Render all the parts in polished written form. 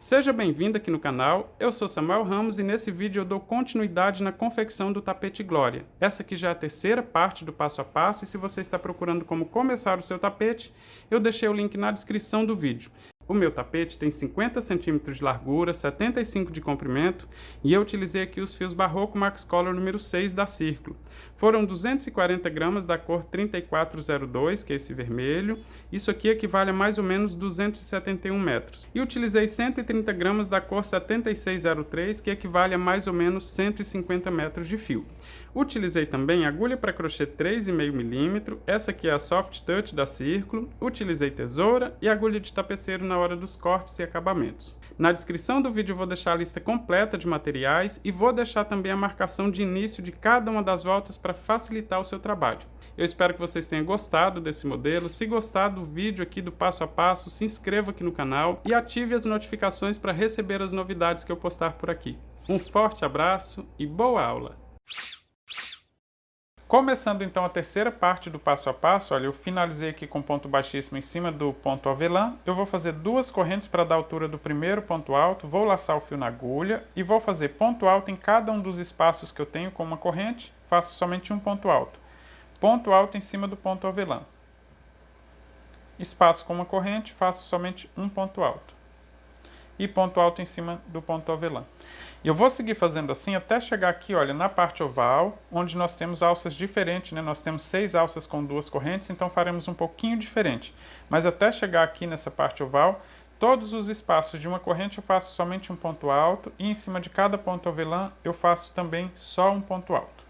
Seja bem-vindo aqui no canal, eu sou Samuel Ramos e nesse vídeo eu dou continuidade na confecção do tapete Glória. Essa aqui já é a terceira parte do passo a passo e se você está procurando como começar o seu tapete, eu deixei o link na descrição do vídeo. O meu tapete tem 50 centímetros de largura, 75 de comprimento e eu utilizei aqui os fios Barroco Max Color número 6 da Círculo. Foram 240 gramas da cor 3402, que é esse vermelho. Isso aqui equivale a mais ou menos 271 metros. E utilizei 130 gramas da cor 7603, que equivale a mais ou menos 150 metros de fio. Utilizei também agulha para crochê 3,5 mm, essa aqui é a Soft Touch da Círculo. Utilizei tesoura e agulha de tapeceiro na hora dos cortes e acabamentos. Na descrição do vídeo eu vou deixar a lista completa de materiais e vou deixar também a marcação de início de cada uma das voltas para facilitar o seu trabalho. Eu espero que vocês tenham gostado desse modelo. Se gostar do vídeo aqui do passo a passo, se inscreva aqui no canal e ative as notificações para receber as novidades que eu postar por aqui. Um forte abraço e boa aula! Começando então a terceira parte do passo a passo, olha, eu finalizei aqui com ponto baixíssimo em cima do ponto avelã. Eu vou fazer duas correntes para dar a altura do primeiro ponto alto, vou laçar o fio na agulha e vou fazer ponto alto em cada um dos espaços que eu tenho com uma corrente, faço somente um ponto alto. Ponto alto em cima do ponto avelã. Espaço com uma corrente, faço somente um ponto alto. E ponto alto em cima do ponto avelã. E eu vou seguir fazendo assim até chegar aqui, olha, na parte oval, onde nós temos alças diferentes, né? Nós temos 6 alças com duas correntes, então faremos um pouquinho diferente. Mas até chegar aqui nessa parte oval, todos os espaços de uma corrente eu faço somente um ponto alto e em cima de cada ponto avelã eu faço também só um ponto alto.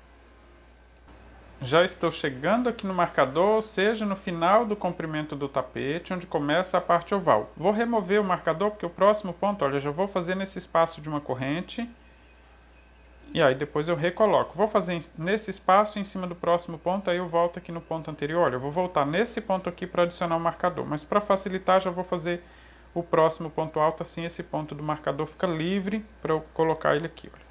Já estou chegando aqui no marcador, ou seja, no final do comprimento do tapete, onde começa a parte oval. Vou remover o marcador, porque o próximo ponto, olha, já vou fazer nesse espaço de uma corrente. E aí depois eu recoloco. Vou fazer nesse espaço, em cima do próximo ponto, aí eu volto aqui no ponto anterior. Olha, eu vou voltar nesse ponto aqui para adicionar o marcador. Mas para facilitar, já vou fazer o próximo ponto alto, assim esse ponto do marcador fica livre para eu colocar ele aqui, olha.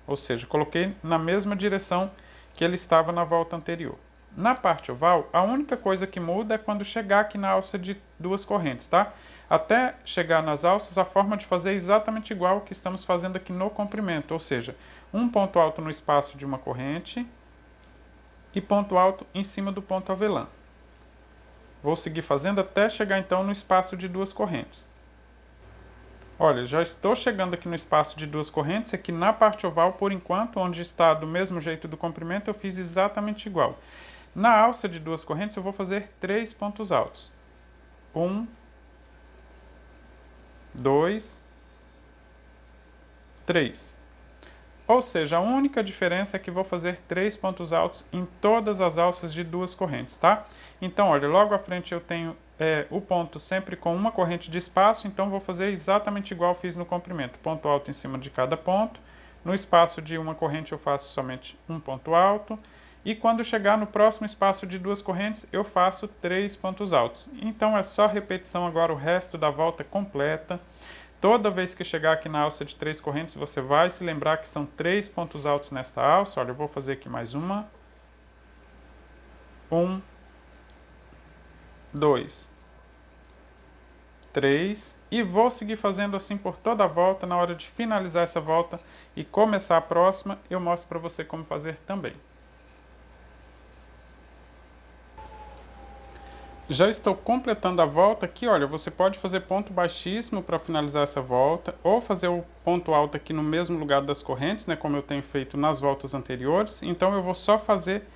Ou seja, coloquei na mesma direção que ele estava na volta anterior. Na parte oval, a única coisa que muda é quando chegar aqui na alça de duas correntes, tá? Até chegar nas alças, a forma de fazer é exatamente igual ao que estamos fazendo aqui no comprimento, ou seja, um ponto alto no espaço de uma corrente e ponto alto em cima do ponto avelã. Vou seguir fazendo até chegar então no espaço de duas correntes. Olha, já estou chegando aqui no espaço de duas correntes, aqui na parte oval, por enquanto, onde está do mesmo jeito do comprimento, eu fiz exatamente igual. Na alça de duas correntes, eu vou fazer 3 pontos altos. 1, 2, 3. Ou seja, a única diferença é que vou fazer 3 pontos altos em todas as alças de duas correntes, tá? Então, olha, logo à frente eu tenho o ponto sempre com uma corrente de espaço, então vou fazer exatamente igual fiz no comprimento. Ponto alto em cima de cada ponto. No espaço de uma corrente eu faço somente um ponto alto. E quando chegar no próximo espaço de duas correntes, eu faço 3 pontos altos. Então é só repetição agora o resto da volta completa. Toda vez que chegar aqui na alça de 3 correntes, você vai se lembrar que são 3 pontos altos nesta alça. Olha, eu vou fazer aqui mais uma. 1, 2, 3 e vou seguir fazendo assim por toda a volta. Na hora de finalizar essa volta e começar a próxima, eu mostro para você como fazer também. Já estou completando a volta aqui, olha, você pode fazer ponto baixíssimo para finalizar essa volta, ou fazer o ponto alto aqui no mesmo lugar das correntes, né, como eu tenho feito nas voltas anteriores. Então eu vou só fazer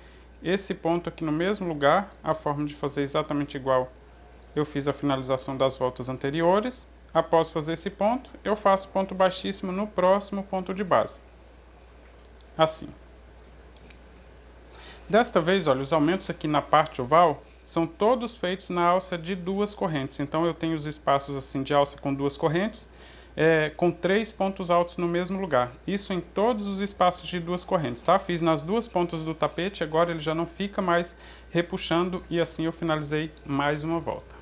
esse ponto aqui no mesmo lugar, a forma de fazer exatamente igual eu fiz a finalização das voltas anteriores. Após fazer esse ponto, eu faço ponto baixíssimo no próximo ponto de base. Assim. Desta vez, olha, os aumentos aqui na parte oval são todos feitos na alça de duas correntes. Então eu tenho os espaços assim de alça com duas correntes, com 3 pontos altos no mesmo lugar. Isso em todos os espaços de duas correntes, tá? Fiz nas duas pontas do tapete, agora ele já não fica mais repuxando e assim eu finalizei mais uma volta.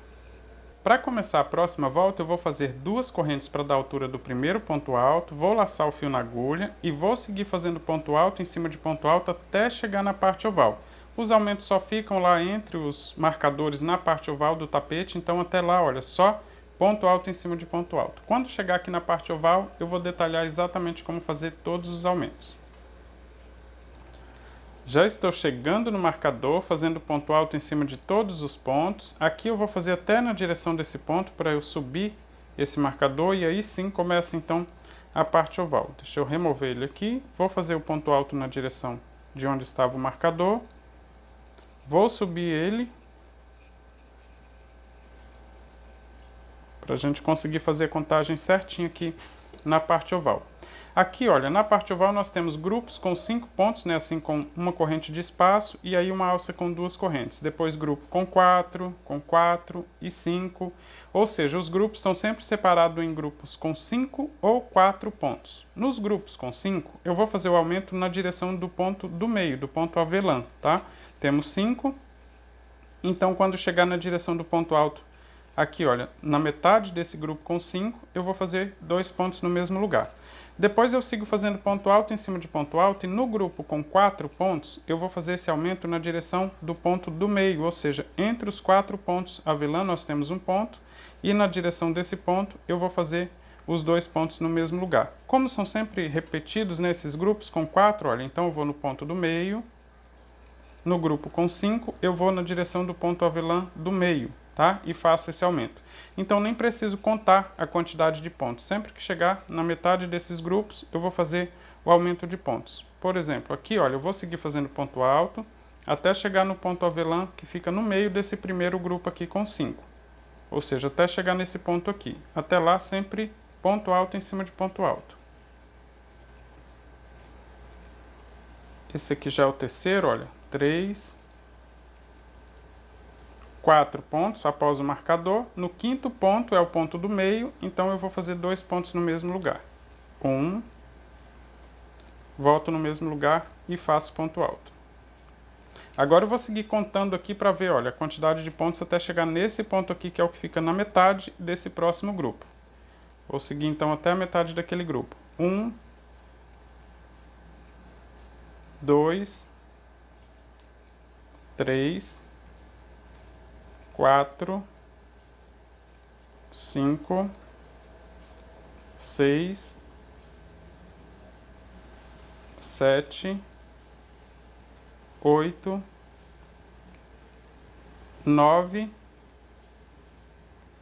Para começar a próxima volta, eu vou fazer duas correntes para dar a altura do primeiro ponto alto, vou laçar o fio na agulha e vou seguir fazendo ponto alto em cima de ponto alto até chegar na parte oval. Os aumentos só ficam lá entre os marcadores na parte oval do tapete, então até lá, olha, só ponto alto em cima de ponto alto. Quando chegar aqui na parte oval, eu vou detalhar exatamente como fazer todos os aumentos. Já estou chegando no marcador, fazendo ponto alto em cima de todos os pontos. Aqui eu vou fazer até na direção desse ponto para eu subir esse marcador e aí sim começa então a parte oval. Deixa eu remover ele aqui, vou fazer o ponto alto na direção de onde estava o marcador. Vou subir ele para a gente conseguir fazer a contagem certinha aqui na parte oval. Aqui, olha, na parte oval nós temos grupos com 5 pontos, né, assim com uma corrente de espaço e aí uma alça com 2 correntes. Depois grupo com 4 e 5. Ou seja, os grupos estão sempre separados em grupos com 5 ou 4 pontos. Nos grupos com 5, eu vou fazer o aumento na direção do ponto do meio, do ponto avelã, tá? Temos 5, então quando chegar na direção do ponto alto, aqui, olha, na metade desse grupo com 5, eu vou fazer 2 pontos no mesmo lugar. Depois eu sigo fazendo ponto alto em cima de ponto alto e no grupo com 4 pontos, eu vou fazer esse aumento na direção do ponto do meio, ou seja, entre os 4 pontos avelã nós temos um ponto e na direção desse ponto eu vou fazer os 2 pontos no mesmo lugar. Como são sempre repetidos nesses grupos com 4, olha, então eu vou no ponto do meio, no grupo com 5 eu vou na direção do ponto avelã do meio, tá? E faço esse aumento. Então nem preciso contar a quantidade de pontos. Sempre que chegar na metade desses grupos, eu vou fazer o aumento de pontos. Por exemplo, aqui, olha, eu vou seguir fazendo ponto alto até chegar no ponto avelã que fica no meio desse primeiro grupo aqui com 5. Ou seja, até chegar nesse ponto aqui. Até lá, sempre ponto alto em cima de ponto alto. Esse aqui já é o terceiro, olha, 3, 4 pontos após o marcador. No quinto ponto é o ponto do meio, então eu vou fazer 2 pontos no mesmo lugar. 1, volto no mesmo lugar e faço ponto alto. Agora eu vou seguir contando aqui para ver, olha, a quantidade de pontos até chegar nesse ponto aqui, que é o que fica na metade desse próximo grupo. Vou seguir então até a metade daquele grupo. 1, 2, 3, 4, 5, 6, 7, 8, 9,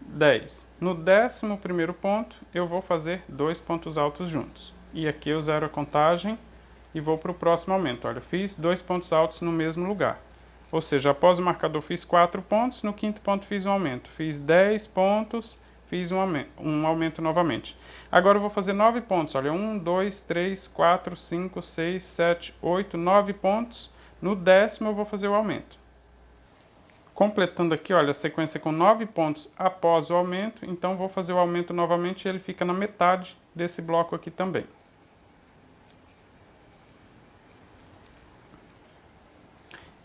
10. No 11º ponto, eu vou fazer 2 pontos altos juntos. E aqui eu zero a contagem e vou para o próximo aumento. Olha, eu fiz 2 pontos altos no mesmo lugar. Ou seja, após o marcador fiz 4 pontos, no quinto ponto fiz um aumento. Fiz 10 pontos, fiz um aumento novamente. Agora eu vou fazer 9 pontos. Olha, 1, 2, 3, 4, 5, 6, 7, 8, 9 pontos. No 10º eu vou fazer o aumento. Completando aqui, olha, a sequência com 9 pontos após o aumento. Então vou fazer o aumento novamente e ele fica na metade desse bloco aqui também.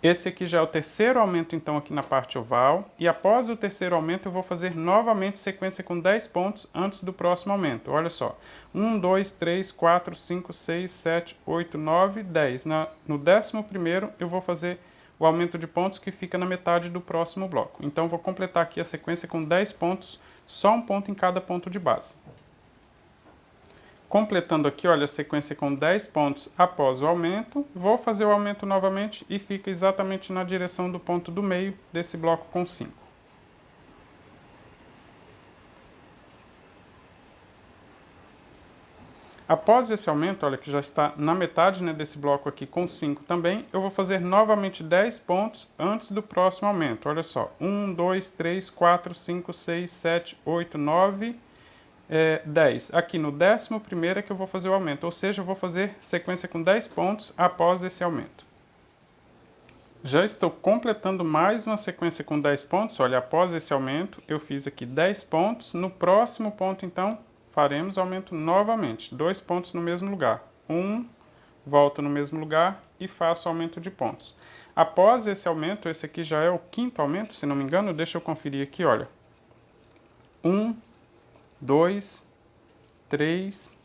Esse aqui já é o terceiro aumento, então, aqui na parte oval. E após o terceiro aumento, eu vou fazer novamente sequência com 10 pontos antes do próximo aumento. Olha só. 1, 2, 3, 4, 5, 6, 7, 8, 9, 10. No 11º, eu vou fazer o aumento de pontos que fica na metade do próximo bloco. Então, vou completar aqui a sequência com 10 pontos, só um ponto em cada ponto de base. Completando aqui, olha, a sequência com 10 pontos após o aumento, vou fazer o aumento novamente e fica exatamente na direção do ponto do meio desse bloco com 5. Após esse aumento, olha, que já está na metade, né, desse bloco aqui com 5 também, eu vou fazer novamente 10 pontos antes do próximo aumento. Olha só, 1, 2, 3, 4, 5, 6, 7, 8, 9... 10. Aqui no 11º é que eu vou fazer o aumento, ou seja, eu vou fazer sequência com 10 pontos após esse aumento. Já estou completando mais uma sequência com 10 pontos, olha, após esse aumento eu fiz aqui 10 pontos, no próximo ponto então faremos aumento novamente, 2 pontos no mesmo lugar, 1, volto no mesmo lugar e faço aumento de pontos. Após esse aumento, esse aqui já é o quinto aumento, se não me engano, deixa eu conferir aqui, olha, 1, 2, 3,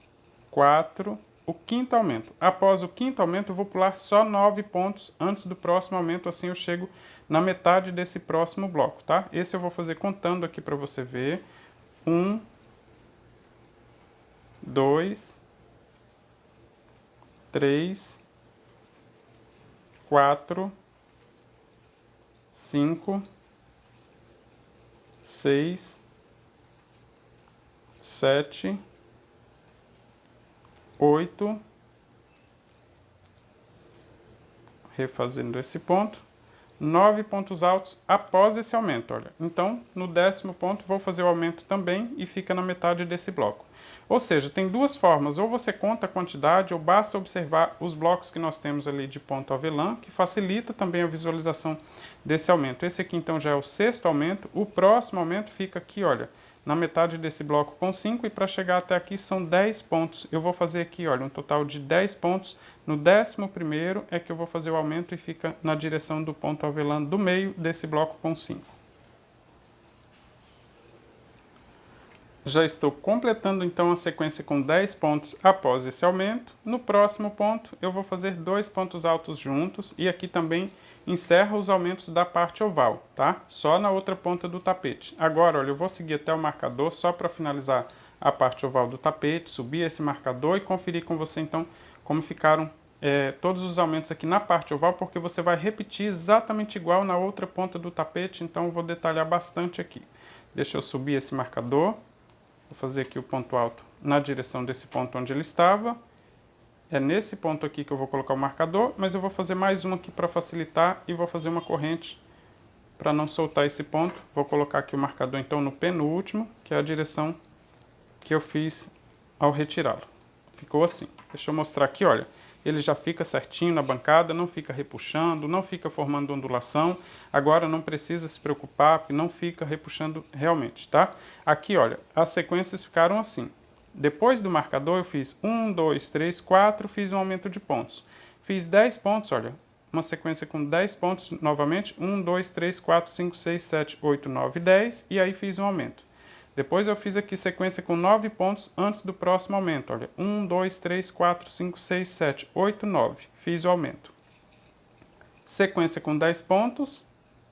4, o quinto aumento. Após o quinto aumento, eu vou pular só 9 pontos antes do próximo aumento, assim eu chego na metade desse próximo bloco, tá? Esse eu vou fazer contando aqui para você ver. 1, 2, 3, 4, 5, 6, 7, 8, refazendo esse ponto, 9 pontos altos após esse aumento, olha. Então, no 10º ponto, vou fazer o aumento também e fica na metade desse bloco. Ou seja, tem duas formas, ou você conta a quantidade, ou basta observar os blocos que nós temos ali de ponto avelã, que facilita também a visualização desse aumento. Esse aqui, então, já é o 6º aumento. O próximo aumento fica aqui, olha, na metade desse bloco com 5, e para chegar até aqui são 10 pontos. Eu vou fazer aqui, olha, um total de 10 pontos. No 11º é que eu vou fazer o aumento e fica na direção do ponto avelã do meio desse bloco com 5. Já estou completando então a sequência com 10 pontos após esse aumento. No próximo ponto eu vou fazer 2 pontos altos juntos e aqui também encerro os aumentos da parte oval, tá? Só na outra ponta do tapete. Agora, olha, eu vou seguir até o marcador só para finalizar a parte oval do tapete, subir esse marcador e conferir com você então como ficaram todos os aumentos aqui na parte oval, porque você vai repetir exatamente igual na outra ponta do tapete, então eu vou detalhar bastante aqui. Deixa eu subir esse marcador, vou fazer aqui o ponto alto na direção desse ponto onde ele estava. É nesse ponto aqui que eu vou colocar o marcador, mas eu vou fazer mais um aqui para facilitar e vou fazer uma corrente para não soltar esse ponto. Vou colocar aqui o marcador então no penúltimo, que é a direção que eu fiz ao retirá-lo. Ficou assim. Deixa eu mostrar aqui, olha. Ele já fica certinho na bancada, não fica repuxando, não fica formando ondulação. Agora não precisa se preocupar, porque não fica repuxando realmente, tá? Aqui, olha, as sequências ficaram assim. Depois do marcador eu fiz 1, 2, 3, 4, fiz um aumento de pontos. Fiz 10 pontos, olha, uma sequência com 10 pontos novamente. 1, 2, 3, 4, 5, 6, 7, 8, 9, 10, e aí fiz um aumento. Depois eu fiz aqui sequência com 9 pontos antes do próximo aumento. Olha, 1, 2, 3, 4, 5, 6, 7, 8, 9. Fiz o aumento. Sequência com 10 pontos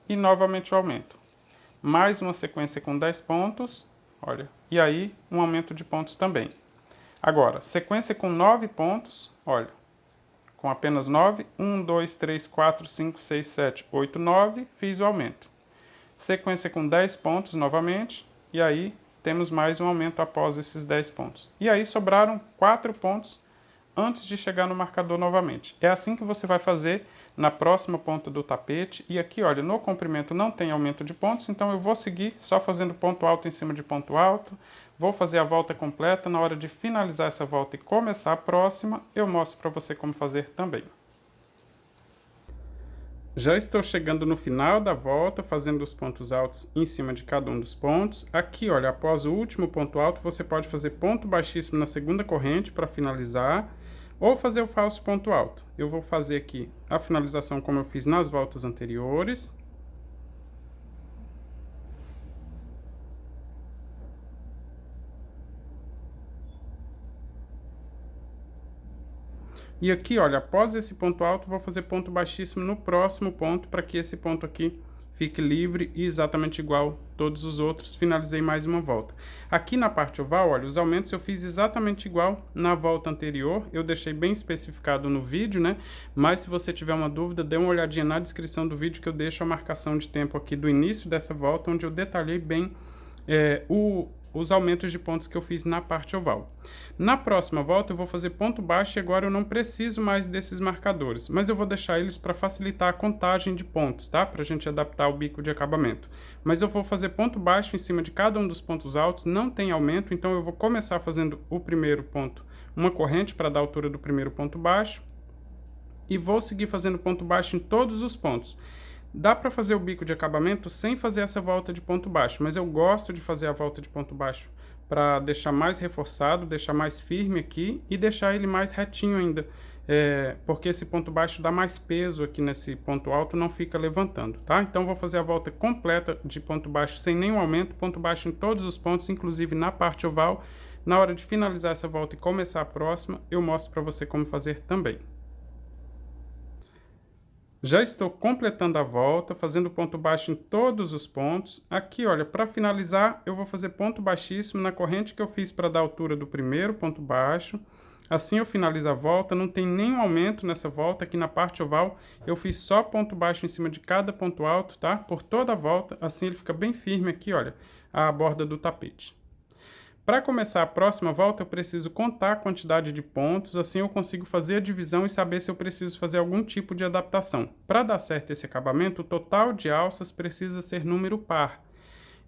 e novamente o aumento. Mais uma sequência com 10 pontos, olha, e aí um aumento de pontos também. Agora, sequência com 9 pontos, olha, com apenas 9. 1, 2, 3, 4, 5, 6, 7, 8, 9. Fiz o aumento. Sequência com 10 pontos novamente. E aí temos mais um aumento após esses 10 pontos. E aí sobraram 4 pontos antes de chegar no marcador novamente. É assim que você vai fazer na próxima ponta do tapete. E aqui, olha, no comprimento não tem aumento de pontos, então eu vou seguir só fazendo ponto alto em cima de ponto alto. Vou fazer a volta completa. Na hora de finalizar essa volta e começar a próxima, eu mostro para você como fazer também. Já estou chegando no final da volta, fazendo os pontos altos em cima de cada um dos pontos. Aqui, olha, após o último ponto alto, você pode fazer ponto baixíssimo na segunda corrente para finalizar, ou fazer o falso ponto alto. Eu vou fazer aqui a finalização como eu fiz nas voltas anteriores. E aqui, olha, após esse ponto alto, vou fazer ponto baixíssimo no próximo ponto, para que esse ponto aqui fique livre e exatamente igual todos os outros. Finalizei mais uma volta. Aqui na parte oval, olha, os aumentos eu fiz exatamente igual na volta anterior. Eu deixei bem especificado no vídeo, né? Mas se você tiver uma dúvida, dê uma olhadinha na descrição do vídeo que eu deixo a marcação de tempo aqui do início dessa volta, onde eu detalhei bem os aumentos de pontos que eu fiz na parte oval. Na próxima volta eu vou fazer ponto baixo e agora eu não preciso mais desses marcadores, mas eu vou deixar eles para facilitar a contagem de pontos, tá? Para a gente adaptar o bico de acabamento. Mas eu vou fazer ponto baixo em cima de cada um dos pontos altos, não tem aumento, então eu vou começar fazendo o primeiro ponto, uma corrente para dar a altura do primeiro ponto baixo, e vou seguir fazendo ponto baixo em todos os pontos. Dá para fazer o bico de acabamento sem fazer essa volta de ponto baixo, mas eu gosto de fazer a volta de ponto baixo para deixar mais reforçado, deixar mais firme aqui e deixar ele mais retinho ainda, porque esse ponto baixo dá mais peso aqui nesse ponto alto, não fica levantando, tá? Então vou fazer a volta completa de ponto baixo sem nenhum aumento, ponto baixo em todos os pontos, inclusive na parte oval. Na hora de finalizar essa volta e começar a próxima, eu mostro para você como fazer também. Já estou completando a volta, fazendo ponto baixo em todos os pontos. Aqui, olha, para finalizar, eu vou fazer ponto baixíssimo na corrente que eu fiz para dar altura do primeiro ponto baixo. Assim eu finalizo a volta, não tem nenhum aumento nessa volta. Aqui na parte oval eu fiz só ponto baixo em cima de cada ponto alto, tá? Por toda a volta, assim ele fica bem firme aqui, olha, a borda do tapete. Para começar a próxima volta, eu preciso contar a quantidade de pontos, assim eu consigo fazer a divisão e saber se eu preciso fazer algum tipo de adaptação. Para dar certo esse acabamento, o total de alças precisa ser número par.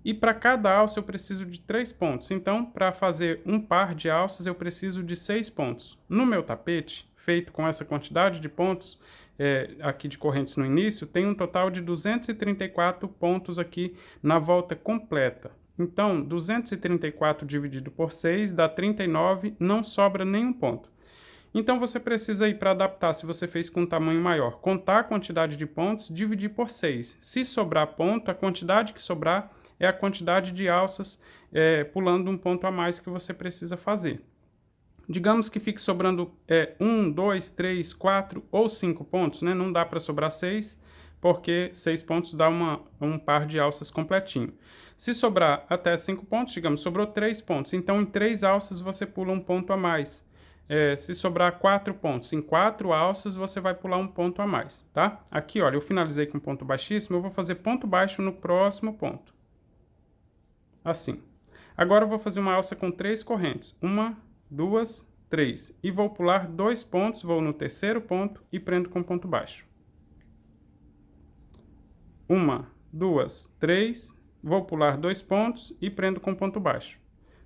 E para cada alça eu preciso de 3 pontos. Então, para fazer um par de alças, eu preciso de 6 pontos. No meu tapete, feito com essa quantidade de pontos, aqui de correntes no início, tem um total de 234 pontos aqui na volta completa. Então, 234 dividido por 6 dá 39, não sobra nenhum ponto. Então, você precisa ir para adaptar, se você fez com um tamanho maior, contar a quantidade de pontos, dividir por 6. Se sobrar ponto, a quantidade que sobrar é a quantidade de alças pulando um ponto a mais que você precisa fazer. Digamos que fique sobrando 1, 2, 3, 4 ou 5 pontos, né? Não dá para sobrar 6, porque 6 pontos dá um par de alças completinho. Se sobrar até 5 pontos, digamos, sobrou 3 pontos, então em 3 alças você pula um ponto a mais. Se sobrar 4 pontos, em 4 alças você vai pular um ponto a mais, tá? Aqui, olha, eu finalizei com ponto baixíssimo, eu vou fazer ponto baixo no próximo ponto. Assim. Agora eu vou fazer uma alça com 3 correntes. 1, 2, 3. E vou pular 2 pontos, vou no terceiro ponto e prendo com ponto baixo. 1, 2, 3. Vou pular 2 pontos e prendo com ponto baixo.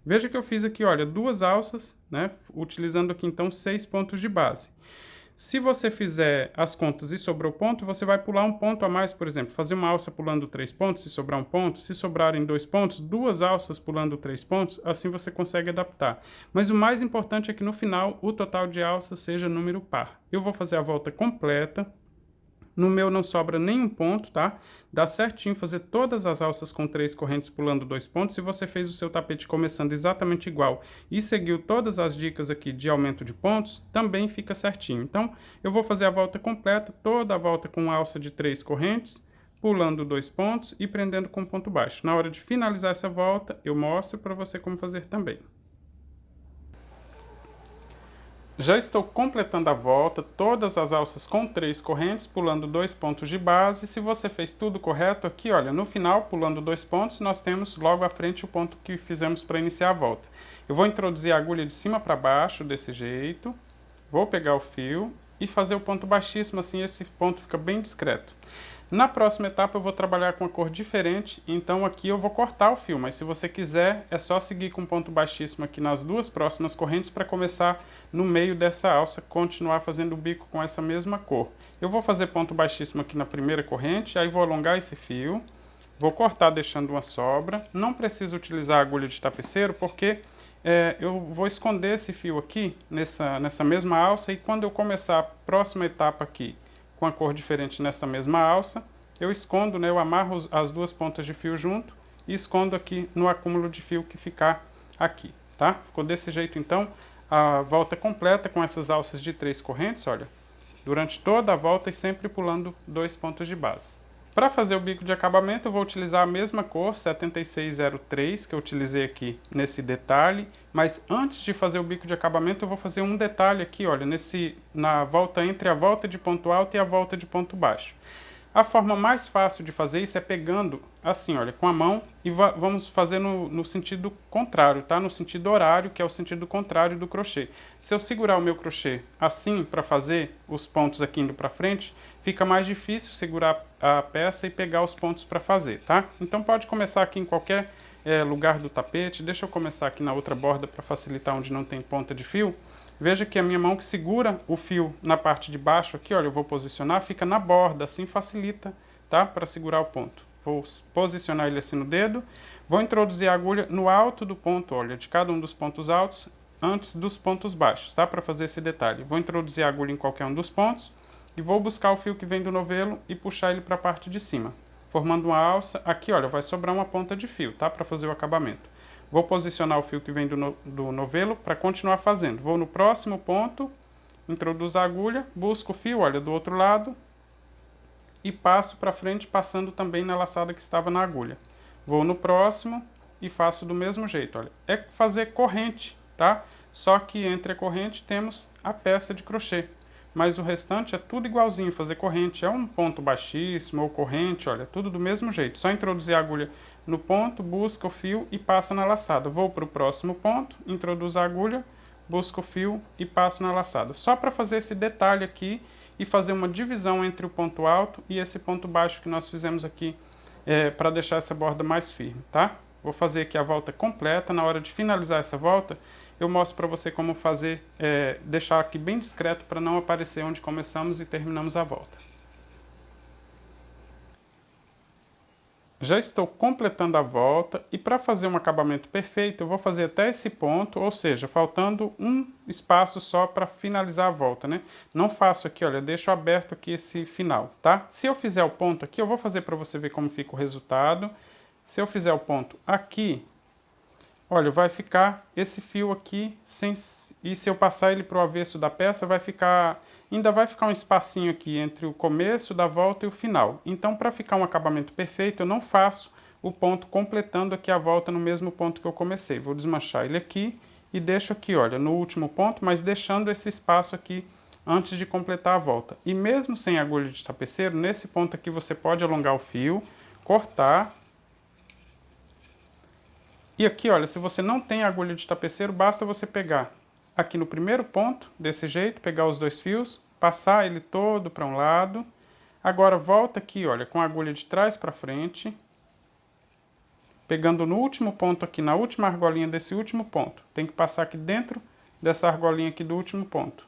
Veja que eu fiz aqui, olha, 2 alças, né? Utilizando aqui então 6 pontos de base. Se você fizer as contas e sobrou ponto, você vai pular um ponto a mais, por exemplo, fazer uma alça pulando 3 pontos, se sobrar um ponto, se sobrarem 2 pontos, 2 alças pulando 3 pontos, assim você consegue adaptar. Mas o mais importante é que no final o total de alças seja número par. Eu vou fazer a volta completa. No meu não sobra nenhum ponto, tá? Dá certinho fazer todas as alças com 3 correntes pulando 2 pontos. Se você fez o seu tapete começando exatamente igual e seguiu todas as dicas aqui de aumento de pontos, também fica certinho. Então, eu vou fazer a volta completa, toda a volta com alça de 3 correntes, pulando 2 pontos e prendendo com ponto baixo. Na hora de finalizar essa volta, eu mostro para você como fazer também. Já estou completando a volta, todas as alças com 3 correntes, pulando 2 pontos de base. Se você fez tudo correto, aqui, olha, no final, pulando 2 pontos, nós temos logo à frente o ponto que fizemos para iniciar a volta. Eu vou introduzir a agulha de cima para baixo, desse jeito. Vou pegar o fio e fazer o ponto baixíssimo, assim esse ponto fica bem discreto. Na próxima etapa eu vou trabalhar com uma cor diferente, então aqui eu vou cortar o fio, mas se você quiser é só seguir com ponto baixíssimo aqui nas 2 próximas correntes para começar no meio dessa alça, continuar fazendo o bico com essa mesma cor. Eu vou fazer ponto baixíssimo aqui na primeira corrente, aí vou alongar esse fio, vou cortar deixando uma sobra, não preciso utilizar a agulha de tapeceiro porque eu vou esconder esse fio aqui nessa mesma alça e quando eu começar a próxima etapa aqui, com a cor diferente nessa mesma alça, eu escondo, né, eu amarro as 2 pontas de fio junto e escondo aqui no acúmulo de fio que ficar aqui, tá? Ficou desse jeito então, a volta completa com essas alças de 3 correntes, olha, durante toda a volta e sempre pulando 2 pontos de base. Para fazer o bico de acabamento, eu vou utilizar a mesma cor, 7603, que eu utilizei aqui nesse detalhe, mas antes de fazer o bico de acabamento, eu vou fazer um detalhe aqui, olha, na volta entre a volta de ponto alto e a volta de ponto baixo. A forma mais fácil de fazer isso é pegando assim, olha, com a mão e vamos fazer no sentido contrário, tá? No sentido horário, que é o sentido contrário do crochê. Se eu segurar o meu crochê assim para fazer os pontos aqui indo para frente, fica mais difícil segurar a peça e pegar os pontos para fazer, tá? Então pode começar aqui em qualquer lugar do tapete. Deixa eu começar aqui na outra borda para facilitar onde não tem ponta de fio. Veja que a minha mão que segura o fio na parte de baixo aqui, olha, eu vou posicionar, fica na borda, assim facilita, tá? Para segurar o ponto. Vou posicionar ele assim no dedo, vou introduzir a agulha no alto do ponto, olha, de cada um dos pontos altos, antes dos pontos baixos, tá? Para fazer esse detalhe. Vou introduzir a agulha em qualquer um dos pontos e vou buscar o fio que vem do novelo e puxar ele para a parte de cima, formando uma alça. Aqui, olha, vai sobrar uma ponta de fio, tá? Para fazer o acabamento. Vou posicionar o fio que vem do novelo para continuar fazendo. Vou no próximo ponto, introduzo a agulha, busco o fio, olha, do outro lado, e passo para frente, passando também na laçada que estava na agulha. Vou no próximo e faço do mesmo jeito, olha. É fazer corrente, tá? Só que entre a corrente temos a peça de crochê. Mas o restante é tudo igualzinho, fazer corrente. É um ponto baixíssimo ou corrente, olha, tudo do mesmo jeito. Só introduzir a agulha no ponto, busca o fio e passa na laçada. Vou para o próximo ponto, introduzo a agulha, busco o fio e passo na laçada. Só para fazer esse detalhe aqui e fazer uma divisão entre o ponto alto e esse ponto baixo que nós fizemos aqui, para deixar essa borda mais firme, tá? Vou fazer aqui a volta completa. Na hora de finalizar essa volta, eu mostro para você como fazer, deixar aqui bem discreto para não aparecer onde começamos e terminamos a volta. Já estou completando a volta e para fazer um acabamento perfeito eu vou fazer até esse ponto, ou seja, faltando um espaço só para finalizar a volta, né? Não faço aqui, olha, deixo aberto aqui esse final, tá? Se eu fizer o ponto aqui, eu vou fazer para você ver como fica o resultado. Se eu fizer o ponto aqui, olha, vai ficar esse fio aqui, e se eu passar ele para o avesso da peça, ainda vai ficar um espacinho aqui entre o começo da volta e o final. Então, para ficar um acabamento perfeito, eu não faço o ponto completando aqui a volta no mesmo ponto que eu comecei. Vou desmanchar ele aqui e deixo aqui, olha, no último ponto, mas deixando esse espaço aqui antes de completar a volta. E mesmo sem agulha de tapeceiro, nesse ponto aqui você pode alongar o fio, cortar. E aqui, olha, se você não tem agulha de tapeceiro, basta você pegar aqui no primeiro ponto, desse jeito, pegar os dois fios, passar ele todo para um lado. Agora volta aqui, olha, com a agulha de trás para frente, pegando no último ponto aqui, na última argolinha desse último ponto. Tem que passar aqui dentro dessa argolinha aqui do último ponto.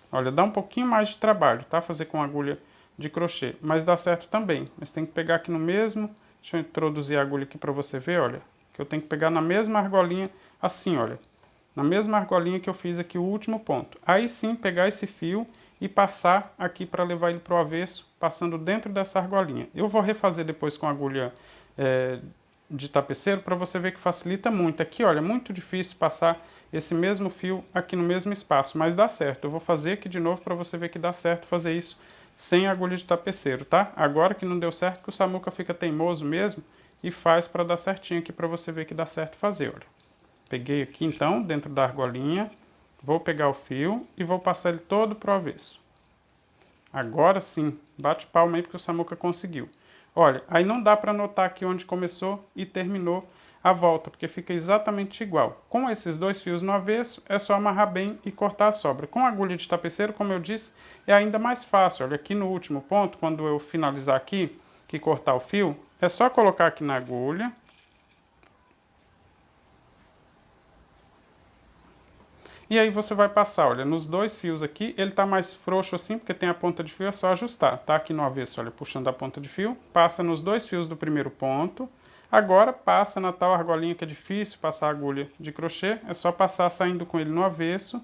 Olha, dá um pouquinho mais de trabalho, tá? Fazer com agulha de crochê, mas dá certo também. Mas tem que pegar aqui no mesmo... Deixa eu introduzir a agulha aqui para você ver, olha. Que eu tenho que pegar na mesma argolinha, assim, olha. Na mesma argolinha que eu fiz aqui o último ponto. Aí sim, pegar esse fio e passar aqui para levar ele para o avesso, passando dentro dessa argolinha. Eu vou refazer depois com a agulha de tapeceiro para você ver que facilita muito. Aqui, olha, é muito difícil passar esse mesmo fio aqui no mesmo espaço, mas dá certo. Eu vou fazer aqui de novo para você ver que dá certo fazer isso sem agulha de tapeceiro, tá? Agora que não deu certo, que o Samuca fica teimoso mesmo e faz para dar certinho aqui para você ver que dá certo fazer, olha. Peguei aqui então, dentro da argolinha, vou pegar o fio e vou passar ele todo pro avesso. Agora sim, bate palma aí porque o Samuca conseguiu. Olha, aí não dá para notar aqui onde começou e terminou a volta, porque fica exatamente igual. Com esses dois fios no avesso, é só amarrar bem e cortar a sobra. Com a agulha de tapeceiro, como eu disse, é ainda mais fácil. Olha, aqui no último ponto, quando eu finalizar aqui, que cortar o fio, é só colocar aqui na agulha. E aí você vai passar, olha, nos dois fios aqui, ele tá mais frouxo assim, porque tem a ponta de fio, é só ajustar. Tá aqui no avesso, olha, puxando a ponta de fio, passa nos dois fios do primeiro ponto. Agora passa na tal argolinha que é difícil passar a agulha de crochê, é só passar saindo com ele no avesso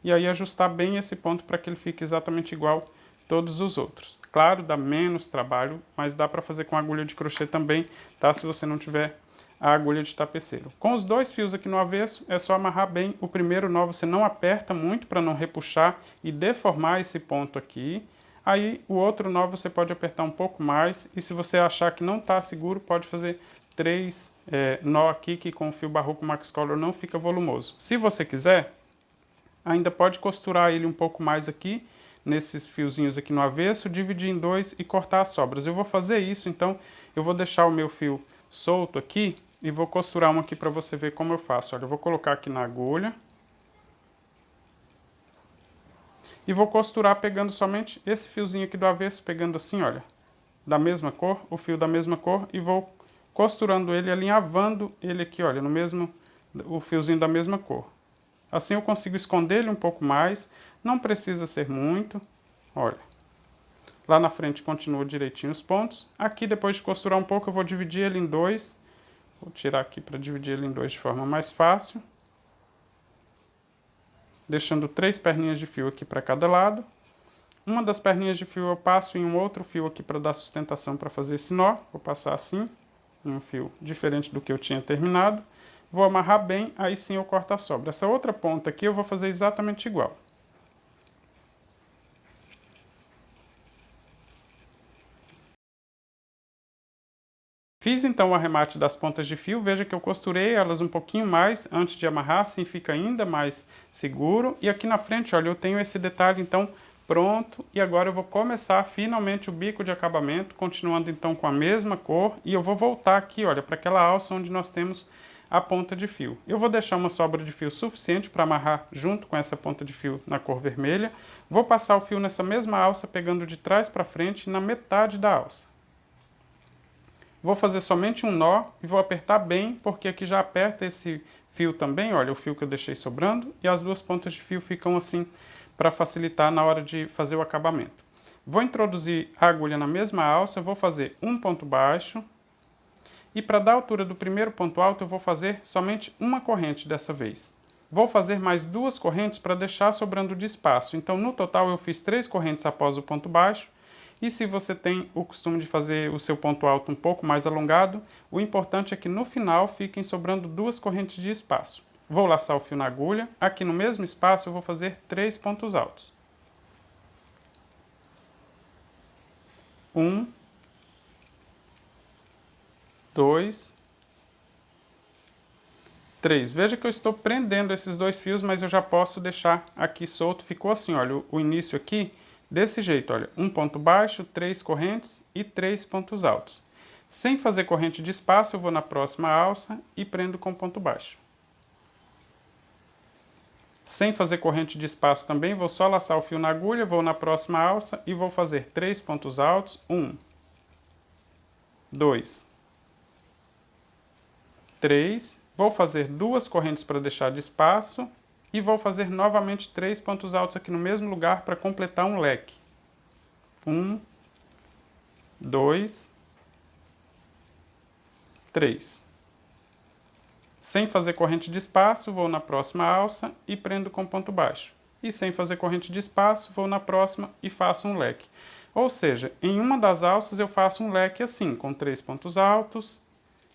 e aí ajustar bem esse ponto para que ele fique exatamente igual todos os outros. Claro, dá menos trabalho, mas dá para fazer com agulha de crochê também, tá? Se você não tiver a agulha de tapeceiro. Com os dois fios aqui no avesso, é só amarrar bem o primeiro nó, você não aperta muito para não repuxar e deformar esse ponto aqui. Aí o outro nó você pode apertar um pouco mais e se você achar que não está seguro, pode fazer 3 nó aqui que com o fio Barroco Max Color não fica volumoso. Se você quiser, ainda pode costurar ele um pouco mais aqui, nesses fiozinhos aqui no avesso, dividir em dois e cortar as sobras. Eu vou fazer isso, então eu vou deixar o meu fio solto aqui e vou costurar um aqui para você ver como eu faço. Olha, eu vou colocar aqui na agulha. E vou costurar pegando somente esse fiozinho aqui do avesso, pegando assim, olha, da mesma cor, o fio da mesma cor, e vou costurando ele, alinhavando ele aqui, olha, o fiozinho da mesma cor. Assim eu consigo esconder ele um pouco mais, não precisa ser muito, olha. Lá na frente continua direitinho os pontos. Aqui, depois de costurar um pouco, eu vou dividir ele em dois. Vou tirar aqui para dividir ele em dois de forma mais fácil. Deixando 3 perninhas de fio aqui para cada lado. Uma das perninhas de fio eu passo em um outro fio aqui para dar sustentação para fazer esse nó. Vou passar assim, em um fio diferente do que eu tinha terminado. Vou amarrar bem, aí sim eu corto a sobra. Essa outra ponta aqui eu vou fazer exatamente igual. Fiz então o arremate das pontas de fio, veja que eu costurei elas um pouquinho mais antes de amarrar, assim fica ainda mais seguro. E aqui na frente, olha, eu tenho esse detalhe então pronto. E agora eu vou começar finalmente o bico de acabamento, continuando então com a mesma cor. E eu vou voltar aqui, olha, para aquela alça onde nós temos a ponta de fio. Eu vou deixar uma sobra de fio suficiente para amarrar junto com essa ponta de fio na cor vermelha. Vou passar o fio nessa mesma alça, pegando de trás para frente na metade da alça. Vou fazer somente um nó e vou apertar bem, porque aqui já aperta esse fio também, olha, o fio que eu deixei sobrando, e as duas pontas de fio ficam assim para facilitar na hora de fazer o acabamento. Vou introduzir a agulha na mesma alça, vou fazer um ponto baixo, e para dar a altura do primeiro ponto alto eu vou fazer somente uma corrente dessa vez. Vou fazer mais duas correntes para deixar sobrando de espaço, então no total eu fiz 3 correntes após o ponto baixo. E se você tem o costume de fazer o seu ponto alto um pouco mais alongado, o importante é que no final fiquem sobrando 2 correntes de espaço. Vou laçar o fio na agulha, aqui no mesmo espaço eu vou fazer 3 pontos altos. 1, 2, 3. Veja que eu estou prendendo esses 2 fios, mas eu já posso deixar aqui solto. Ficou assim, olha, o início aqui. Desse jeito, olha, um ponto baixo, 3 correntes e 3 pontos altos. Sem fazer corrente de espaço, eu vou na próxima alça e prendo com ponto baixo. Sem fazer corrente de espaço também, vou só laçar o fio na agulha, vou na próxima alça e vou fazer 3 pontos altos. 1, 2, 3. Vou fazer 2 correntes para deixar de espaço. E vou fazer novamente 3 pontos altos aqui no mesmo lugar para completar um leque. 1, 2, 3. Sem fazer corrente de espaço, vou na próxima alça e prendo com ponto baixo. E sem fazer corrente de espaço, vou na próxima e faço um leque. Ou seja, em uma das alças eu faço um leque assim, com 3 pontos altos,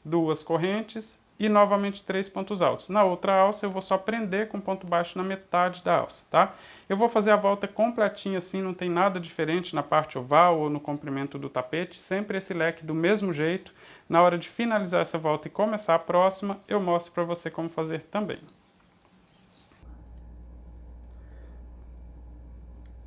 2 correntes e novamente 3 pontos altos. Na outra alça eu vou só prender com ponto baixo na metade da alça, tá? Eu vou fazer a volta completinha assim, não tem nada diferente na parte oval ou no comprimento do tapete, sempre esse leque do mesmo jeito. Na hora de finalizar essa volta e começar a próxima, eu mostro para você como fazer também.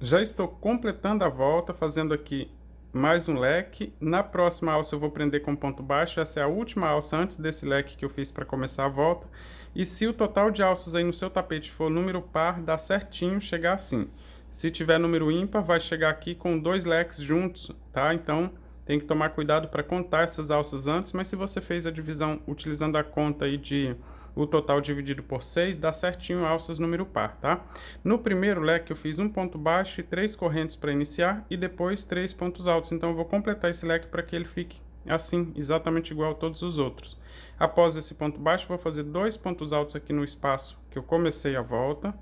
Já estou completando a volta, fazendo aqui mais um leque. Na próxima alça eu vou prender com ponto baixo. Essa é a última alça antes desse leque que eu fiz para começar a volta. E se o total de alças aí no seu tapete for número par, dá certinho chegar assim. Se tiver número ímpar, vai chegar aqui com 2 leques juntos, tá? Então tem que tomar cuidado para contar essas alças antes, mas se você fez a divisão utilizando a conta aí de o total dividido por 6, dá certinho alças número par, tá? No primeiro leque eu fiz um ponto baixo e 3 correntes para iniciar e depois 3 pontos altos. Então eu vou completar esse leque para que ele fique assim, exatamente igual a todos os outros. Após esse ponto baixo, vou fazer 2 pontos altos aqui no espaço que eu comecei a volta.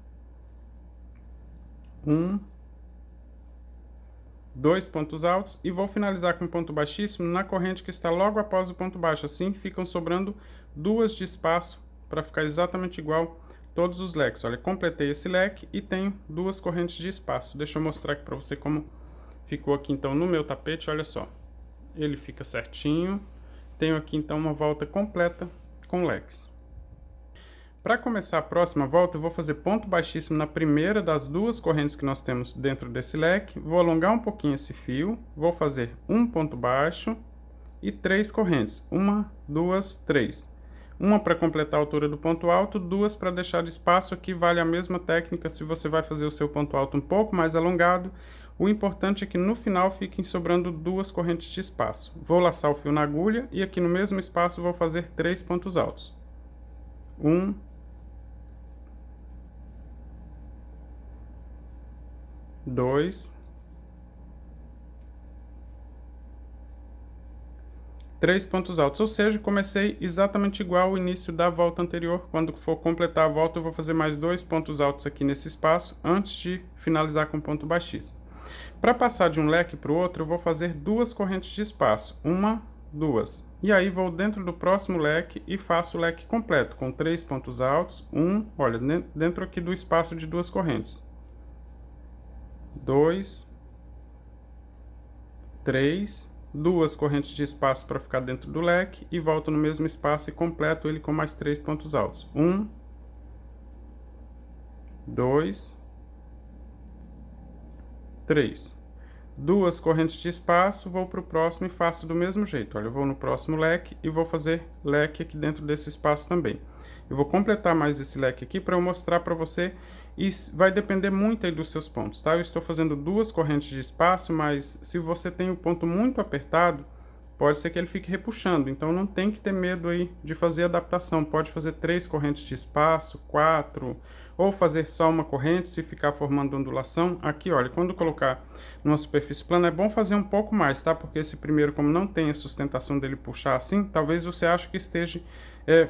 1, 2 pontos altos e vou finalizar com ponto baixíssimo na corrente que está logo após o ponto baixo. Assim ficam sobrando 2 de espaço para ficar exatamente igual todos os leques. Olha, completei esse leque e tenho 2 correntes de espaço. Deixa eu mostrar aqui para você como ficou aqui então no meu tapete, olha só. Ele fica certinho. Tenho aqui então uma volta completa com leques. Para começar a próxima volta, eu vou fazer ponto baixíssimo na primeira das 2 correntes que nós temos dentro desse leque. Vou alongar um pouquinho esse fio, vou fazer um ponto baixo e 3 correntes. 1, 2, 3. Uma para completar a altura do ponto alto, 2 para deixar de espaço. Aqui vale a mesma técnica se você vai fazer o seu ponto alto um pouco mais alongado. O importante é que no final fiquem sobrando 2 correntes de espaço. Vou laçar o fio na agulha e aqui no mesmo espaço vou fazer 3 pontos altos. 1, 2, 3 pontos altos, ou seja, comecei exatamente igual ao início da volta anterior. Quando for completar a volta, eu vou fazer mais 2 pontos altos aqui nesse espaço, antes de finalizar com ponto baixíssimo. Para passar de um leque para o outro, eu vou fazer 2 correntes de espaço, 1, 2. E aí vou dentro do próximo leque e faço o leque completo, com 3 pontos altos, 1, olha, dentro aqui do espaço de 2 correntes. 2, 3 2 correntes de espaço para ficar dentro do leque e volto no mesmo espaço e completo ele com mais 3 pontos altos. 1, 2, 3. 2 correntes de espaço, vou para o próximo e faço do mesmo jeito. Olha, eu vou no próximo leque e vou fazer leque aqui dentro desse espaço também. Eu vou completar mais esse leque aqui para eu mostrar para você, e vai depender muito aí dos seus pontos, tá? Eu estou fazendo 2 correntes de espaço, mas se você tem um ponto muito apertado, pode ser que ele fique repuxando, então não tem que ter medo aí de fazer adaptação. Pode fazer 3 correntes de espaço, 4, ou fazer só uma corrente se ficar formando ondulação. Aqui, olha, quando colocar numa superfície plana é bom fazer um pouco mais, tá? Porque esse primeiro, como não tem a sustentação dele puxar assim, talvez você ache que esteja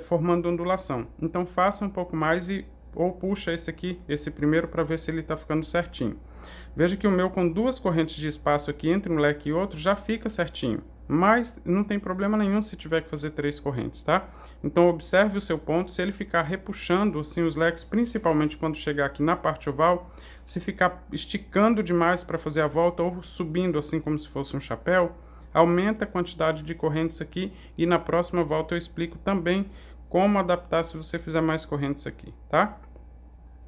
formando ondulação. Então faça um pouco mais ou puxa esse aqui, esse primeiro, para ver se ele está ficando certinho. Veja que o meu com 2 correntes de espaço aqui entre um leque e outro já fica certinho. Mas não tem problema nenhum se tiver que fazer 3 correntes, tá? Então observe o seu ponto, se ele ficar repuxando assim os leques, principalmente quando chegar aqui na parte oval, se ficar esticando demais para fazer a volta ou subindo assim como se fosse um chapéu, aumenta a quantidade de correntes aqui e na próxima volta eu explico também como adaptar se você fizer mais correntes aqui, tá?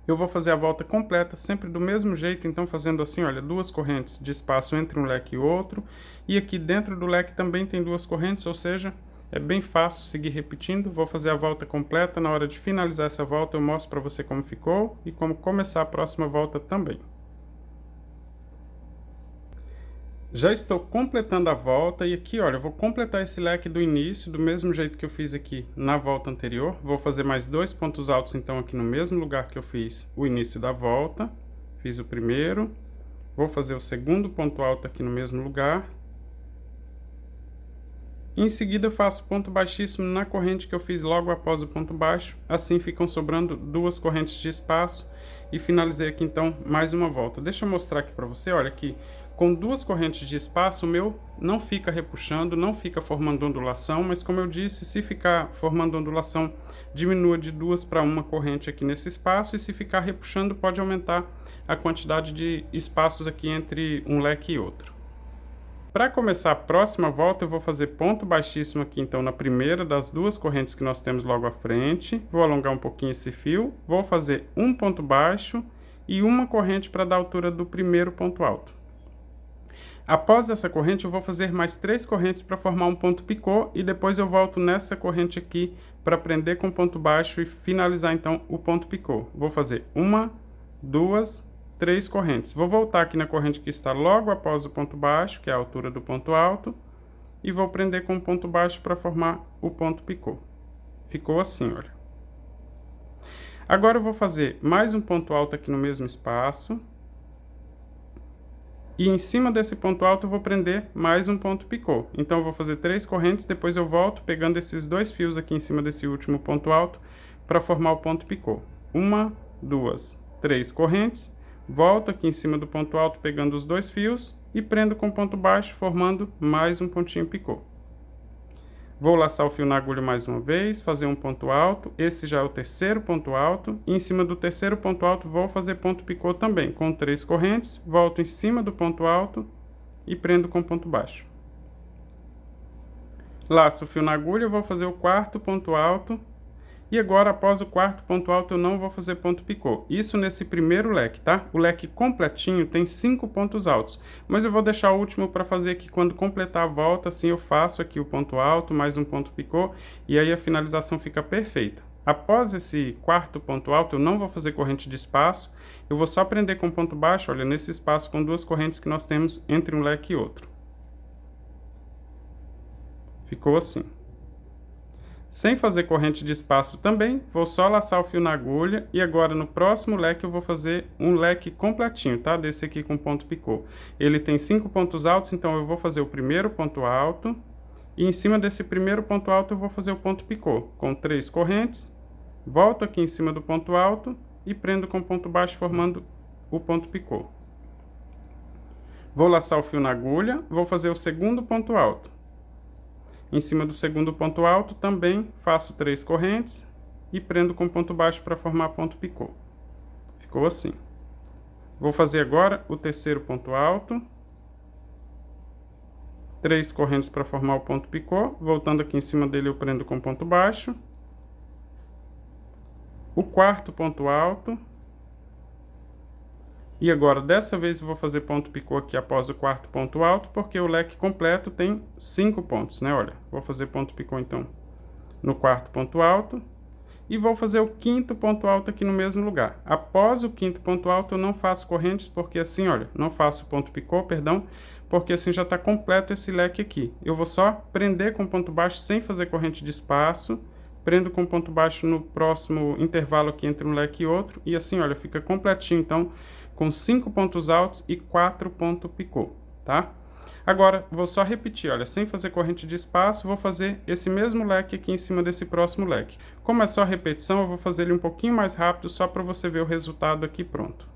Eu vou fazer a volta completa, sempre do mesmo jeito, então fazendo assim, olha, 2 correntes de espaço entre um leque e outro, e aqui dentro do leque também tem 2 correntes, ou seja, é bem fácil seguir repetindo. Vou fazer a volta completa, na hora de finalizar essa volta eu mostro para você como ficou e como começar a próxima volta também. Já estou completando a volta e aqui, olha, eu vou completar esse leque do início, do mesmo jeito que eu fiz aqui na volta anterior. Vou fazer mais 2 pontos altos, então, aqui no mesmo lugar que eu fiz o início da volta. Fiz o primeiro. Vou fazer o segundo ponto alto aqui no mesmo lugar. E em seguida, eu faço ponto baixíssimo na corrente que eu fiz logo após o ponto baixo. Assim, ficam sobrando 2 correntes de espaço. E finalizei aqui, então, mais uma volta. Deixa eu mostrar aqui para você, olha aqui. Com 2 correntes de espaço, o meu não fica repuxando, não fica formando ondulação, mas como eu disse, se ficar formando ondulação, diminua de 2 para 1 corrente aqui nesse espaço, e se ficar repuxando, pode aumentar a quantidade de espaços aqui entre um leque e outro. Para começar a próxima volta, eu vou fazer ponto baixíssimo aqui, então, na primeira das 2 correntes que nós temos logo à frente. Vou alongar um pouquinho esse fio, vou fazer um ponto baixo e uma corrente para dar altura do primeiro ponto alto. Após essa corrente, eu vou fazer mais 3 correntes para formar um ponto picô e depois eu volto nessa corrente aqui para prender com ponto baixo e finalizar então o ponto picô. Vou fazer 1, 2, 3 correntes. Vou voltar aqui na corrente que está logo após o ponto baixo, que é a altura do ponto alto, e vou prender com ponto baixo para formar o ponto picô. Ficou assim, olha. Agora eu vou fazer mais um ponto alto aqui no mesmo espaço. E em cima desse ponto alto eu vou prender mais um ponto picô. Então eu vou fazer 3 correntes, depois eu volto pegando esses 2 fios aqui em cima desse último ponto alto para formar o ponto picô. 1, 2, 3 correntes, volto aqui em cima do ponto alto pegando os 2 fios e prendo com ponto baixo, formando mais um pontinho picô. Vou laçar o fio na agulha mais uma vez, fazer um ponto alto, esse já é o terceiro ponto alto, e em cima do terceiro ponto alto vou fazer ponto picô também, com 3 correntes, volto em cima do ponto alto e prendo com ponto baixo. Laço o fio na agulha, vou fazer o quarto ponto alto, e agora após o quarto ponto alto eu não vou fazer ponto picô. Isso nesse primeiro leque, tá? O leque completinho tem 5 pontos altos, mas eu vou deixar o último para fazer aqui quando completar a volta, assim eu faço aqui o ponto alto, mais um ponto picô, e aí a finalização fica perfeita. Após esse quarto ponto alto, eu não vou fazer corrente de espaço, eu vou só prender com ponto baixo, olha, nesse espaço com 2 correntes que nós temos entre um leque e outro. Ficou assim. Sem fazer corrente de espaço também, vou só laçar o fio na agulha e agora no próximo leque eu vou fazer um leque completinho, tá? Desse aqui com ponto picô. Ele tem 5 pontos altos, então eu vou fazer o primeiro ponto alto e em cima desse primeiro ponto alto eu vou fazer o ponto picô com 3 correntes, volto aqui em cima do ponto alto e prendo com ponto baixo formando o ponto picô. Vou laçar o fio na agulha, vou fazer o segundo ponto alto. Em cima do segundo ponto alto, também faço 3 correntes e prendo com ponto baixo para formar ponto picô. Ficou assim. Vou fazer agora o terceiro ponto alto. 3 correntes para formar o ponto picô. Voltando aqui em cima dele, eu prendo com ponto baixo. O quarto ponto alto. E agora, dessa vez, eu vou fazer ponto picô aqui após o quarto ponto alto, porque o leque completo tem 5 pontos, né? Olha, vou fazer ponto picô, então, no quarto ponto alto. E vou fazer o quinto ponto alto aqui no mesmo lugar. Após o quinto ponto alto, eu não faço correntes, porque assim, olha, não faço ponto picô, perdão, porque assim já está completo esse leque aqui. Eu vou só prender com ponto baixo sem fazer corrente de espaço, prendo com ponto baixo no próximo intervalo aqui entre um leque e outro, e assim, olha, fica completinho, então, com 5 pontos altos e 4 pontos picô, tá? Agora, vou só repetir, olha, sem fazer corrente de espaço, vou fazer esse mesmo leque aqui em cima desse próximo leque. Como é só repetição, eu vou fazer ele um pouquinho mais rápido, só para você ver o resultado aqui pronto.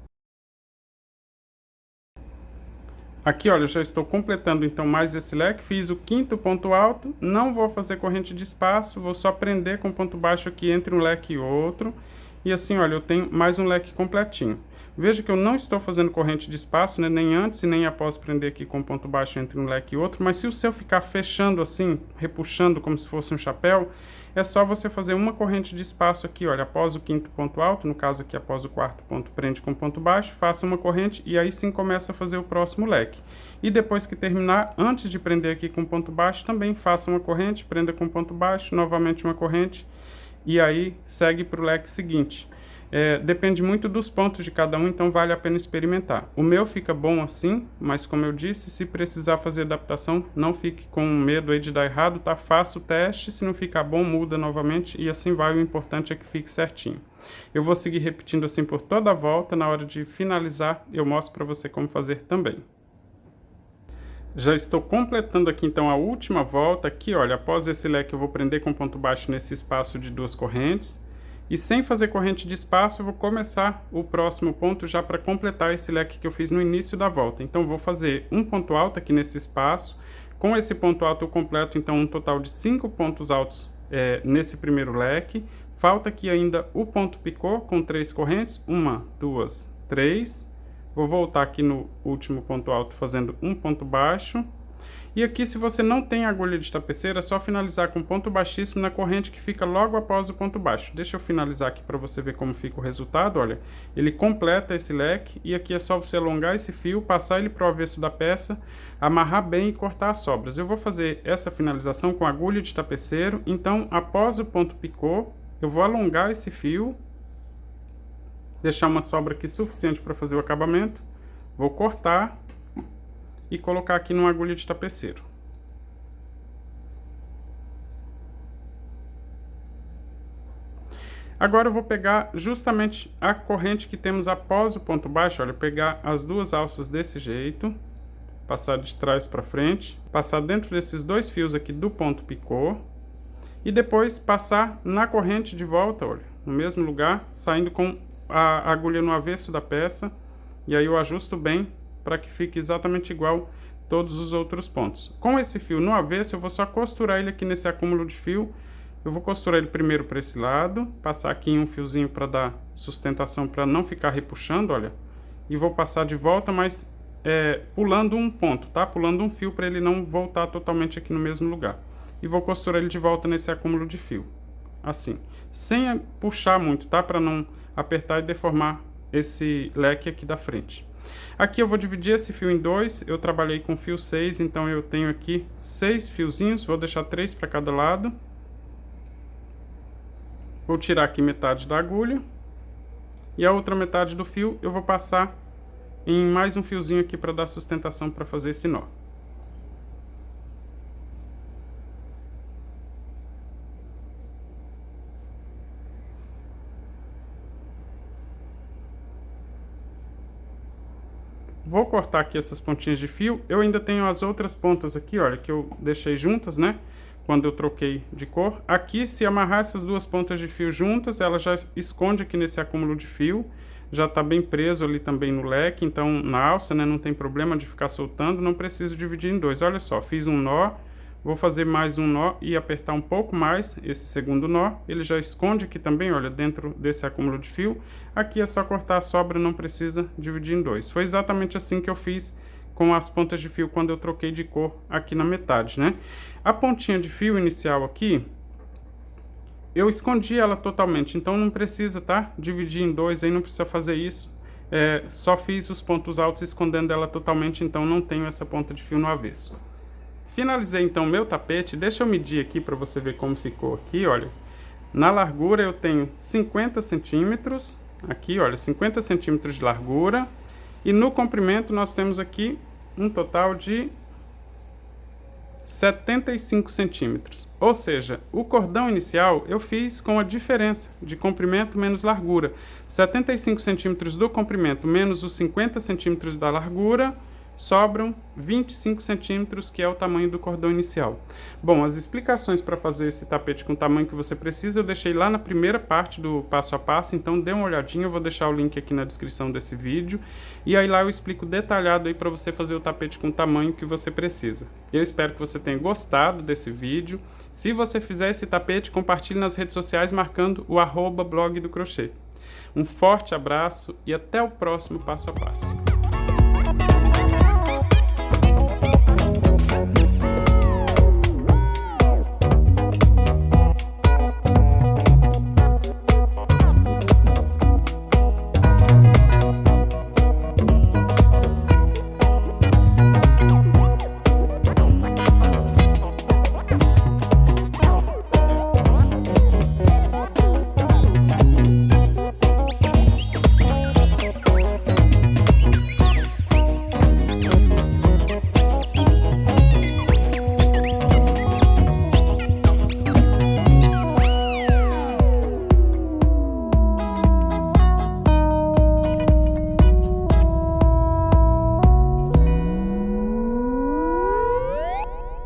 Aqui, olha, eu já estou completando então mais esse leque, fiz o quinto ponto alto, não vou fazer corrente de espaço, vou só prender com ponto baixo aqui entre um leque e outro. E assim, olha, eu tenho mais um leque completinho. Veja que eu não estou fazendo corrente de espaço, né, nem antes e nem após prender aqui com ponto baixo entre um leque e outro, mas se o seu ficar fechando assim, repuxando como se fosse um chapéu, é só você fazer uma corrente de espaço aqui, olha, após o quinto ponto alto, no caso aqui após o quarto ponto, prende com ponto baixo, faça uma corrente e aí sim começa a fazer o próximo leque. E depois que terminar, antes de prender aqui com ponto baixo, também faça uma corrente, prenda com ponto baixo, novamente uma corrente, e aí segue para o leque seguinte. Depende muito dos pontos de cada um, então vale a pena experimentar. O meu fica bom assim, mas como eu disse, se precisar fazer adaptação, não fique com medo aí de dar errado, tá? Faça o teste, se não ficar bom, muda novamente e assim vai, o importante é que fique certinho. Eu vou seguir repetindo assim por toda a volta, na hora de finalizar eu mostro para você como fazer também. Já estou completando aqui então a última volta, aqui olha, após esse leque eu vou prender com ponto baixo nesse espaço de 2 correntes. E sem fazer corrente de espaço, eu vou começar o próximo ponto já para completar esse leque que eu fiz no início da volta. Então, vou fazer um ponto alto aqui nesse espaço. Com esse ponto alto, eu completo então um total de 5 pontos altos nesse primeiro leque. Falta aqui ainda o ponto picô com 3 correntes. 1, 2, 3. Vou voltar aqui no último ponto alto fazendo um ponto baixo. E aqui, se você não tem agulha de tapeceira, é só finalizar com ponto baixíssimo na corrente que fica logo após o ponto baixo. Deixa eu finalizar aqui para você ver como fica o resultado, olha. Ele completa esse leque e aqui é só você alongar esse fio, passar ele para o avesso da peça, amarrar bem e cortar as sobras. Eu vou fazer essa finalização com agulha de tapeceiro, então após o ponto picô, eu vou alongar esse fio, deixar uma sobra aqui suficiente para fazer o acabamento, vou cortar e colocar aqui numa agulha de tapeceiro. Agora eu vou pegar justamente a corrente que temos após o ponto baixo, olha, pegar as duas alças desse jeito, passar de trás para frente, passar dentro desses 2 fios aqui do ponto picô e depois passar na corrente de volta, olha, no mesmo lugar, saindo com a agulha no avesso da peça e aí eu ajusto bem para que fique exatamente igual todos os outros pontos. Com esse fio no avesso, eu vou só costurar ele aqui nesse acúmulo de fio. Eu vou costurar ele primeiro para esse lado, passar aqui em um fiozinho para dar sustentação, para não ficar repuxando, olha. E vou passar de volta, mas pulando um ponto, tá? Pulando um fio para ele não voltar totalmente aqui no mesmo lugar. E vou costurar ele de volta nesse acúmulo de fio, assim. Sem puxar muito, tá? Para não apertar e deformar esse leque aqui da frente. Aqui eu vou dividir esse fio em 2, eu trabalhei com fio 6, então eu tenho aqui 6 fiozinhos, vou deixar 3 para cada lado. Vou tirar aqui metade da agulha. E a outra metade do fio eu vou passar em mais um fiozinho aqui para dar sustentação para fazer esse nó. Vou cortar aqui essas pontinhas de fio. Eu ainda tenho as outras pontas aqui, olha, que eu deixei juntas, né? Quando eu troquei de cor. Aqui, se amarrar essas 2 pontas de fio juntas, ela já esconde aqui nesse acúmulo de fio. Já tá bem preso ali também no leque, então na alça, né? Não tem problema de ficar soltando, não preciso dividir em 2. Olha só, fiz um nó. Vou fazer mais um nó e apertar um pouco mais esse segundo nó. Ele já esconde aqui também, olha, dentro desse acúmulo de fio. Aqui é só cortar a sobra, não precisa dividir em 2. Foi exatamente assim que eu fiz com as pontas de fio quando eu troquei de cor aqui na metade, né? A pontinha de fio inicial aqui, eu escondi ela totalmente, então não precisa, tá? Dividir em dois aí, não precisa fazer isso. Só fiz os pontos altos escondendo ela totalmente, então não tenho essa ponta de fio no avesso. Finalizei então meu tapete, deixa eu medir aqui para você ver como ficou aqui, olha. Na largura eu tenho 50 centímetros, aqui olha, 50 centímetros de largura. E no comprimento nós temos aqui um total de 75 centímetros. Ou seja, o cordão inicial eu fiz com a diferença de comprimento menos largura. 75 centímetros do comprimento menos os 50 centímetros da largura, sobram 25 centímetros, que é o tamanho do cordão inicial. Bom, as explicações para fazer esse tapete com o tamanho que você precisa, eu deixei lá na primeira parte do passo a passo, então dê uma olhadinha, eu vou deixar o link aqui na descrição desse vídeo, e aí lá eu explico detalhado aí para você fazer o tapete com o tamanho que você precisa. Eu espero que você tenha gostado desse vídeo. Se você fizer esse tapete, compartilhe nas redes sociais marcando o @blog do crochê. Um forte abraço e até o próximo passo a passo.